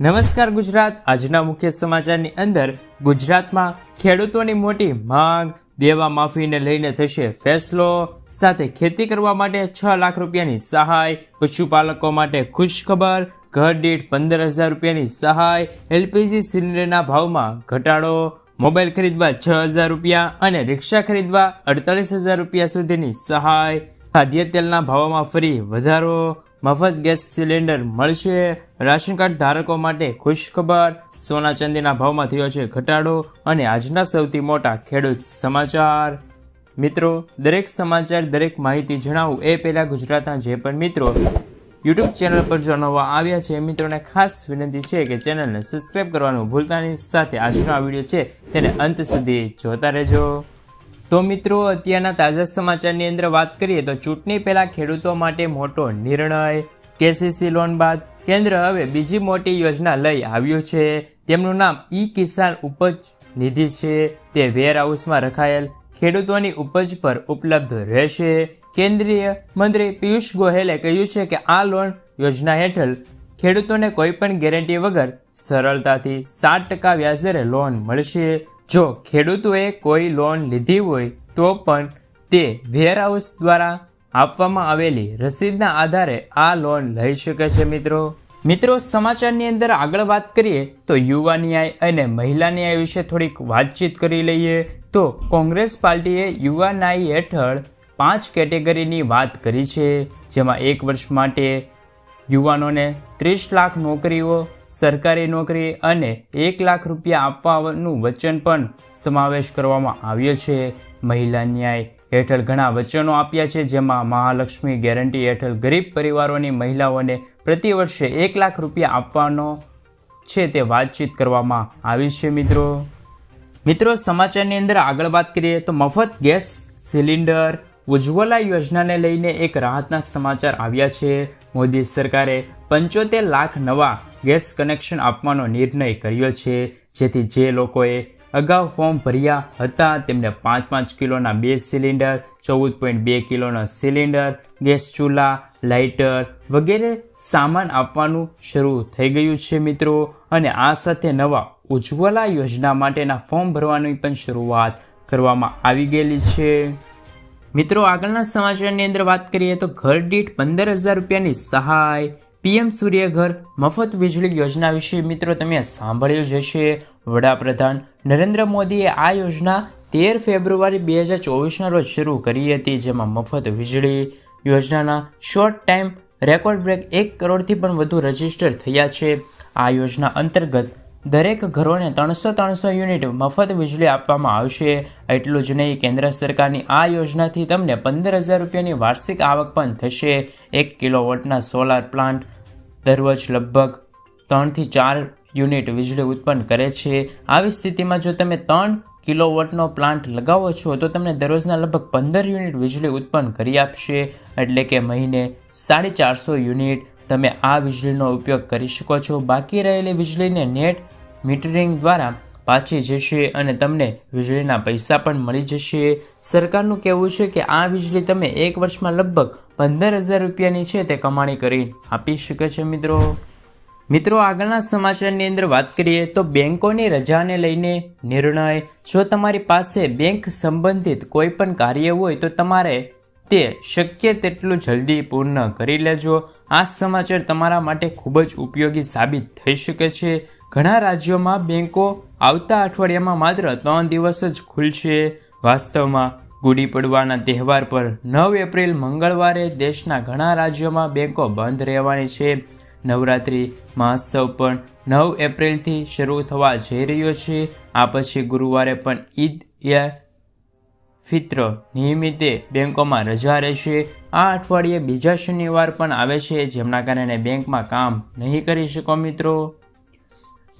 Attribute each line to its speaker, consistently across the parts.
Speaker 1: નમસ્કાર ગુજરાત। આજના મુખ્ય સમાચારની અંદર ગુજરાતમાં ખેડૂતોની મોટી માંગ, દેવા માફીને લઈને થશે ફેસલો, સાથે ખેતી કરવા માટે 6 લાખ રૂપિયાની સહાય, પશુપાલકો માટે ખુશખબર, ઘર દીઠ 15,000 રૂપિયાની સહાય, એલપીજી સિલિન્ડરના ભાવમાં ઘટાડો, મોબાઈલ ખરીદવા 6,000 રૂપિયા અને રિક્ષા ખરીદવા 48,000 રૂપિયા સુધીની સહાય, ખાદ્ય તેલના ભાવોમાં ફરી વધારો, મફત ગેસ સિલિન્ડર મળશે, રાશન કાર્ડ ધારકો માટે ખુશખબર, સોના ચાંદીના ભાવમાં થયો છે ઘટાડો અને આજના સૌથી મોટા ખેડૂત સમાચાર। મિત્રો, દરેક સમાચાર, દરેક માહિતી જણાવું એ પહેલાં ગુજરાતના જે પણ મિત્રો યુટ્યુબ ચેનલ પર જો નવા આવ્યા છે મિત્રોને ખાસ વિનંતી છે કે ચેનલને સબસ્ક્રાઈબ કરવાનું ભૂલતા નહીં, સાથે આજનો આ વિડીયો છે તેને અંત સુધી જોતા રહેજો। તો મિત્રો, અત્યારના તાજા સમાચારની અંદર વાત કરીએ તો ચૂંટણી પહેલા ખેડૂતો માટે મોટો નિર્ણય। કેસીસી લોન બાદ કેન્દ્ર હવે બીજી મોટી યોજના લઈ આવ્યું છે। તેમનું નામ ઈ કિસાન ઉપજ નિધિ છે। તે વેરહાઉસમાં રખાયેલ ખેડૂતોની ઉપજ પર ઉપલબ્ધ રહેશે। કેન્દ્રીય મંત્રી પિયુષ ગોયલે કહ્યું છે કે આ લોન યોજના હેઠળ ખેડૂતોને કોઈ પણ ગેરંટી વગર સરળતાથી 7% વ્યાજદરે લોન મળશે। જો ખેડૂતોએ કોઈ લોન લીધી હોય તો પણ તે વેરહાઉસ દ્વારા આપવામાં આવેલી રસીદના આધારે આ લોન લઈ શકે છે। મિત્રો, સમાચારની અંદર આગળ વાત કરીએ તો યુવા ન્યાય અને મહિલા ન્યાય વિશે થોડીક વાતચીત કરી લઈએ। તો કોંગ્રેસ પાર્ટીએ યુવા ન્યાય હેઠળ 5 કેટેગરીની વાત કરી છે, જેમાં 1 વર્ષ માટે યુવાનોને 30 લાખ નોકરીઓ, સરકારી નોકરી અને 1 લાખ રૂપિયા આપવાનું વચન પણ સમાવેશ કરવામાં આવ્યો છે। મહિલા ન્યાય હેઠળ ઘણા વચનો આપ્યા છે, જેમાં મહાલક્ષ્મી ગેરંટી હેઠળ ગરીબ પરિવારોની મહિલાઓને પ્રતિ વર્ષે 1 લાખ રૂપિયા આપવાનો છે તે વાતચીત કરવામાં આવી છે। મિત્રો, સમાચારની અંદર આગળ વાત કરીએ તો મફત ગેસ સિલિન્ડર ઉજ્જવલા યોજનાને લઈને એક રાહતના સમાચાર આવ્યા છે। મોદી સરકારે 75 લાખ નવા ગેસ કનેક્શન આપવાનો નિર્ણય કર્યો છે, જેથી જે લોકોએ અગાઉ ફોર્મ ભર્યા હતા તેમને 5-5 કિલોના 2 સિલિન્ડર, 14.2 કિલોના સિલિન્ડર, ગેસ ચૂલા, લાઇટર વગેરે સામાન આપવાનું શરૂ થઈ ગયું છે મિત્રો। અને આ સાથે નવા ઉજ્જવલા યોજના માટેના ફોર્મ ભરવાની પણ શરૂઆત કરવામાં આવી ગયેલી છે। મિત્રો, આગળના સમાચારની અંદર વાત કરીએ તો ઘર દીઠ 15,000 રૂપિયાની સહાય। પીએમ સૂર્યઘર મફત વીજળી યોજના વિશે મિત્રો તમે સાંભળ્યું જ હશે। વડાપ્રધાન નરેન્દ્ર મોદીએ આ યોજના 13 ફેબ્રુઆરી 2024ના રોજ શરૂ કરી હતી, જેમાં મફત વીજળી યોજનાના શોર્ટ ટાઈમ રેકોર્ડ બ્રેક 1 કરોડથી પણ વધુ રજીસ્ટર થયા છે। આ યોજના અંતર્ગત દરેક ઘરોને 300 યુનિટ મફત વીજળી આપવામાં આવશે। એટલું જ નહીં, કેન્દ્ર સરકારની આ યોજનાથી તમને 15,000 રૂપિયાની વાર્ષિક આવક પણ થશે। 1 કિલોવોટના સોલાર પ્લાન્ટ દરરોજ લગભગ 3 થી 4 યુનિટ વીજળી ઉત્પન્ન કરે છે। આવી સ્થિતિમાં જો તમે 3 કિલોવોટનો પ્લાન્ટ લગાવો છો તો તમને દરરોજના લગભગ 15 યુનિટ વીજળી ઉત્પન્ન કરી આપશે, એટલે કે મહિને 450 યુનિટ તમે આ વીજળીનો ઉપયોગ કરી શકો છો। બાકી રહેલી વીજળીને નેટ મીટરિંગ દ્વારા પાછી જશે અને તમને વીજળીના પૈસા પણ મળી જશે। સરકારનું કહેવું છે કે આ વીજળી તમે 1 વર્ષમાં લગભગ 15,000 રૂપિયાની છે તે કમાણી કરી આપી શકે છે। મિત્રો, આગળના સમાચારની અંદર વાત કરીએ તો બેંકોની રજાને લઈને નિર્ણય। જો તમારી પાસે બેંક સંબંધિત કોઈ પણ કાર્ય હોય તો તમારે તે શક્ય તેટલું જલ્દી પૂર્ણ કરી લેજો। આ સમાચાર તમારા માટે ખૂબ જ ઉપયોગી સાબિત થઈ શકે છે। ઘણા રાજ્યોમાં બેંકો આવતા અઠવાડિયામાં માત્ર 3 દિવસ જ ખુલશે। વાસ્તવમાં ગુડી પડવાના તહેવાર પર 9 એપ્રિલ મંગળવારે દેશના ઘણા રાજ્યોમાં બેંકો બંધ રહેવાની છે। નવરાત્રિ મહોત્સવ પણ 9 એપ્રિલથી શરૂ થવા જઈ રહ્યો છે। આ પછી ગુરુવારે પણ ઈદ ફિત્ર નિમિત્તે બેંકોમાં રજા રહેશે। આ અઠવાડિયે બીજા શનિવાર પણ આવે છે, જેમના કારણે બેંકમાં કામ નહીં કરી શકો।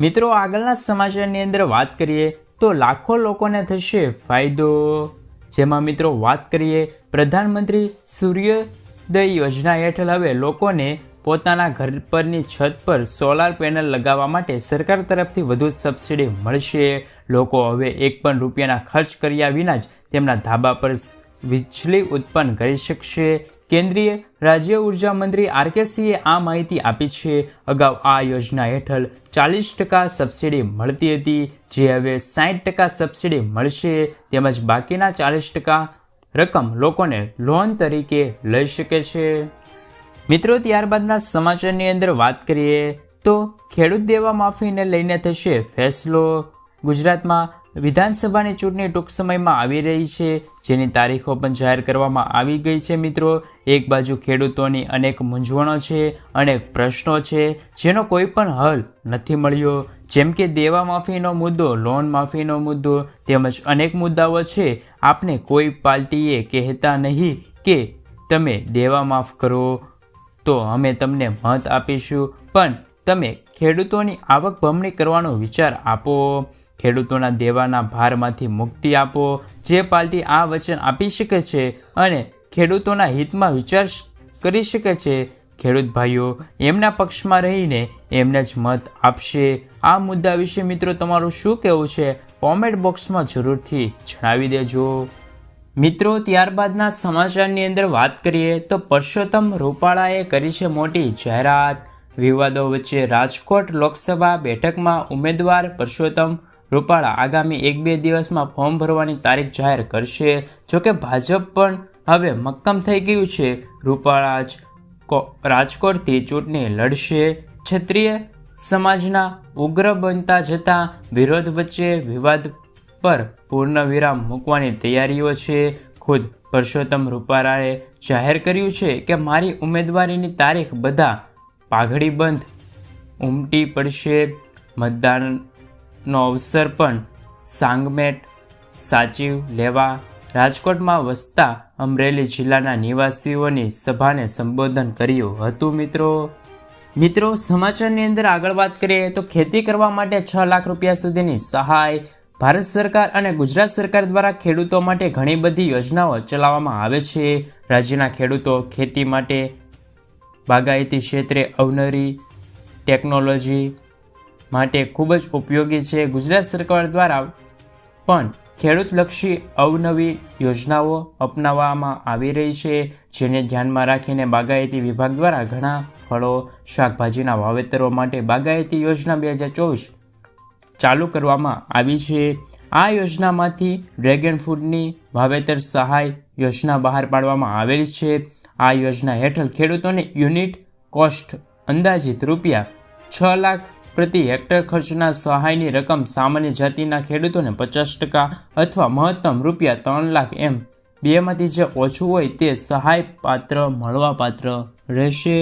Speaker 1: મિત્રો, આગળના સમાચારની અંદર વાત કરીએ તો લાખો લોકોને થશે ફાયદો, જેમાં મિત્રો વાત કરીએ પ્રધાનમંત્રી સૂર્યોદય યોજના હેઠળ હવે લોકોને પોતાના ઘર પરની છત પર સોલાર પેનલ લગાવવા માટે સરકાર તરફથી વધુ સબસિડી મળશે। લોકો હવે 1 પણ રૂપિયાના ખર્ચ કર્યા વિના જ તેમના ધાબા પર વીજળી ઉત્પન્ન કરી શકશે। કેન્દ્રીય રાજ્ય ઉર્જા મંત્રી આર.કે. સિંહે આ માહિતી આપી છે. અગાઉ આ યોજના હેઠળ 40% સબસિડી મળતી હતી, જે હવે 60% સબસિડી મળશે. તેમજ બાકીના 40% રકમ લોકોને લોન તરીકે લઈ શકે છે. મિત્રો, ત્યારબાદના સમાચારની અંદર વાત કરીએ તો ખેડૂત દેવા માફીને લઈને થશે ફેસલો. ગુજરાતમાં વિધાનસભાની ચૂંટણી ટૂંક સમયમાં આવી રહી છે, જેની તારીખો પણ જાહેર કરવામાં આવી ગઈ છે. મિત્રો, એક બાજુ ખેડૂતોની અનેક મૂંઝવણો છે, અનેક પ્રશ્નો છે, જેનો કોઈ પણ હલ નથી મળ્યો, જેમ કે દેવા માફીનો મુદ્દો, લોન માફીનો મુદ્દો, તેમજ અનેક મુદ્દાઓ છે. આપને કોઈ પાર્ટીએ કહેતા નહીં કે તમે દેવા માફ કરો તો અમે તમને મત આપીશું, પણ તમે ખેડૂતોની આવક બમણી કરવાનો વિચાર આપો, ખેડૂતોના દેવાના ભારમાંથી મુક્તિ આપો. જે પાર્ટી આ વચન આપી શકે છે અને ખેડૂતોના હિતમાં વિચાર કરી શકે છે, ખેડૂત ભાઈઓ એમના પક્ષમાં રહીને એમને જ મત આપશે. આ મુદ્દા વિશે મિત્રો તમારું શું કહેવું છે? કોમેન્ટ બોક્સમાં જરૂરથી જણાવી દેજો. મિત્રો, ત્યારબાદના સમાચારની અંદર વાત કરીએ તો પરસોત્તમ રૂપાલાએ કરી છે મોટી જાહેરાત. વિવાદો વચ્ચે રાજકોટ લોકસભા બેઠકમાં ઉમેદવાર પરસોત્તમ રૂપાલા આગામી 1-2 દિવસમાં ફોર્મ ભરવાની તારીખ જાહેર કરશે. જોકે ભાજપ પણ હવે મક્કમ થઈ ગયું છે. રૂપાલા જ રાજકોટથી ચૂંટણી લડશે. ક્ષત્રિય સમાજના ઉગ્ર બનતા જતા વિરોધ વચ્ચે વિવાદ પર પૂર્ણવિરામ મૂકવાની તૈયારીઓ છે. ખુદ પરસોત્તમ રૂપાલાએ જાહેર કર્યું છે કે મારી ઉમેદવારીની તારીખ બધા પાઘડી બંધ ઉમટી પડશે. મતદાનનો અવસર પણ સાંગમેટ સાચી લેવા રાજકોટમાં વસતા અમરેલી જિલ્લાના નિવાસીઓની સભાને સંબોધન કર્યું હતું. મિત્રો, સમાચારની અંદર આગળ વાત કરીએ તો ખેતી કરવા માટે 6 લાખ રૂપિયા સુધીની સહાય. ભારત સરકાર અને ગુજરાત સરકાર દ્વારા ખેડૂતો માટે ઘણી બધી યોજનાઓ ચલાવવામાં આવે છે. રાજ્યના ખેડૂતો ખેતી માટે બાગાયતી ક્ષેત્રે અવનવી ટેકનોલોજી માટે ખૂબ જ ઉપયોગી છે. ગુજરાત સરકાર દ્વારા પણ ખેડૂતલક્ષી અવનવી યોજનાઓ અપનાવવામાં આવી રહી છે, જેને ધ્યાનમાં રાખીને બાગાયતી વિભાગ દ્વારા ઘણા ફળો, શાકભાજીના વાવેતરો માટે બાગાયતી યોજના 2024 ચાલુ કરવામાં આવી છે. આ યોજનામાંથી ડ્રેગન ફ્રૂટની વાવેતર સહાય યોજના બહાર પાડવામાં આવેલ છે. આ યોજના હેઠળ ખેડૂતોને યુનિટ કોસ્ટ અંદાજિત રૂપિયા 6 લાખ પ્રતિ હેક્ટર ખર્ચના સહાયની રકમ સામાન્ય જાતિના ખેડૂતોને 50% અથવા મહત્તમ રૂપિયા 3 લાખ એમ બેમાંથી જે ઓછું હોય તે સહાય પાત્ર મળવાપાત્ર રહેશે.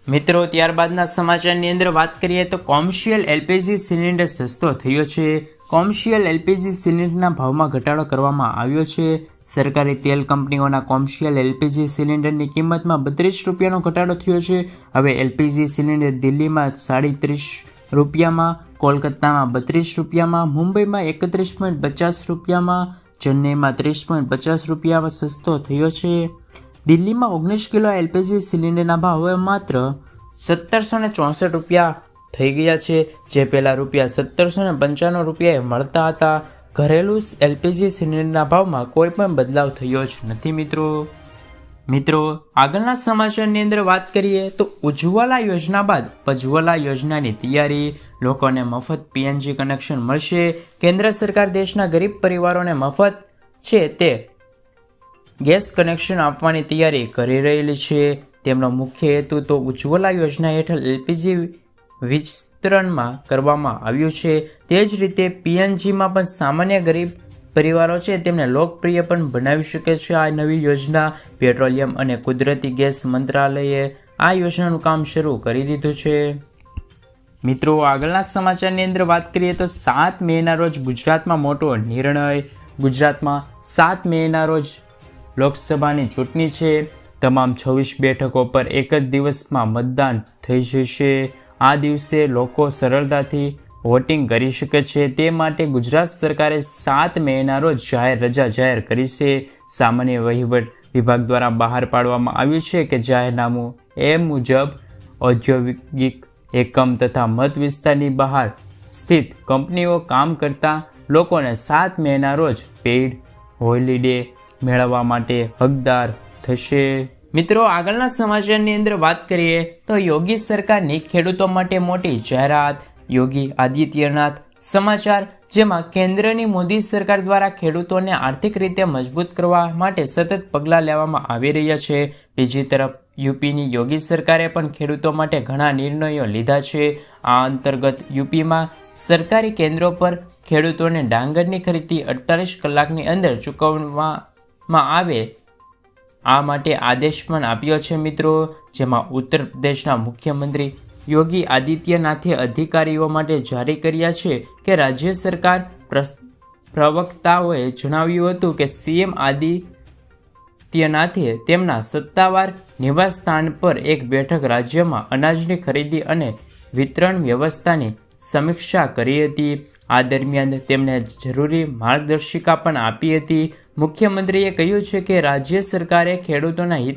Speaker 1: મિત્રો, ત્યારબાદના સમાચારની અંદર વાત કરીએ તો કોમર્શિયલ એલપીજી સિલિન્ડર સસ્તો થયો છે. કોમર્શિયલ એલપીજી સિલિન્ડરના ભાવમાં ઘટાડો કરવામાં આવ્યો છે. સરકારી તેલ કંપનીઓના કોમર્શિયલ એલપીજી સિલિન્ડરની કિંમતમાં 32 રૂપિયાનો ઘટાડો થયો છે. હવે એલપીજી સિલિન્ડર દિલ્હીમાં 37 રૂપિયામાં, કોલકાતામાં 32 રૂપિયામાં, મુંબઈમાં 31.50 રૂપિયામાં, ચેન્નઈમાં 30.50 રૂપિયામાં સસ્તો થયો છે. દિલ્હીમાં 19 કિલો એલપીજી સિલિન્ડરના ભાવ હવે માત્ર 1764 રૂપિયા થઈ ગયા છે, જે પહેલાં રૂપિયા 1795 રૂપિયાએ મળતા હતા. ઘરેલું એલપીજી સિલિન્ડરના ભાવમાં કોઈ પણ બદલાવ થયો જ નથી. મિત્રો, આગળના સમાચારની અંદર વાત કરીએ તો ઉજ્જવલા યોજના બાદ પજ્જવલા યોજનાની તૈયારી. લોકોને મફત પીએનજી કનેક્શન મળશે. કેન્દ્ર સરકાર દેશના ગરીબ પરિવારોને મફત છે તે ગેસ કનેક્શન આપવાની તૈયારી કરી રહેલી છે. તેમનો મુખ્ય હેતુ તો ઉજ્જવલા યોજના હેઠળ એલપીજી વિસ્તરણમાં કરવામાં આવ્યું છે. તે જ રીતે પીએનજીમાં પણ સામાન્ય ગરીબ પરિવારો છે તેમને લોકપ્રિય પણ બનાવી શકે છે. આ નવી યોજના પેટ્રોલિયમ અને કુદરતી ગેસ મંત્રાલયે આ યોજનાનું કામ શરૂ કરી દીધું છે. મિત્રો, આગળના સમાચારની અંદર વાત કરીએ તો 7 મેના રોજ ગુજરાતમાં મોટો નિર્ણય. ગુજરાતમાં 7 મેના રોજ લોકસભાની ચૂંટણી છે. તમામ 26 બેઠકો પર એક જ દિવસમાં મતદાન થઈ જશે. આ દિવસે લોકો સરળતાથી વોટિંગ કરી શકે છે. તે માટે ગુજરાત સરકારે 7 મેના રોજ જાહેર રજા જાહેર કરી છે. સામાન્ય વહીવટ વિભાગ દ્વારા બહાર પાડવામાં આવ્યું છે કે જાહેરનામું એ મુજબ ઔદ્યોગિક એકમ તથા મત વિસ્તારની બહાર સ્થિત કંપનીઓ કામ કરતા લોકોને 7 મેના રોજ પેઇડ હોલિડે મેળવવા માટે હકદાર થશે. મિત્રો, આગળના સમાચારની અંદર વાત કરીએ તો યોગી સરકારની ખેડૂતો માટે મોટી જાહેરાત. યોગી આદિત્યનાથ સમાચાર, જેમાં કેન્દ્રની મોદી સરકાર દ્વારા ખેડૂતોને આર્થિક રીતે મજબૂત કરવા માટે સતત પગલાં લેવામાં આવી રહ્યા છે. બીજી તરફ યુપીની યોગી સરકારે પણ ખેડૂતો માટે ઘણા નિર્ણયો લીધા છે. આ અંતર્ગત યુપીમાં સરકારી કેન્દ્રો પર ખેડૂતોને ડાંગરની ખરીદી 48 કલાકની અંદર ચૂકવવામાં આવે આ માટે આદેશ પણ આપ્યો છે. મિત્રો, જેમાં ઉત્તર પ્રદેશના મુખ્યમંત્રી યોગી આદિત્યનાથે અધિકારીઓ માટે જારી કર્યા છે કે રાજ્ય સરકાર પ્રવક્તાઓએ જણાવ્યું હતું કે સીએમ આદિત્યનાથે તેમના સત્તાવાર નિવાસસ્થાન પર એક બેઠક રાજ્યમાં અનાજની ખરીદી અને વિતરણ વ્યવસ્થાની સમીક્ષા કરી હતી. આ દરમિયાન તેમણે જરૂરી માર્ગદર્શિકા પણ આપી હતી. મુખ્યમંત્રીએ કહ્યું છે કે રાજ્ય સરકારે ખેડૂતોના હિતમાં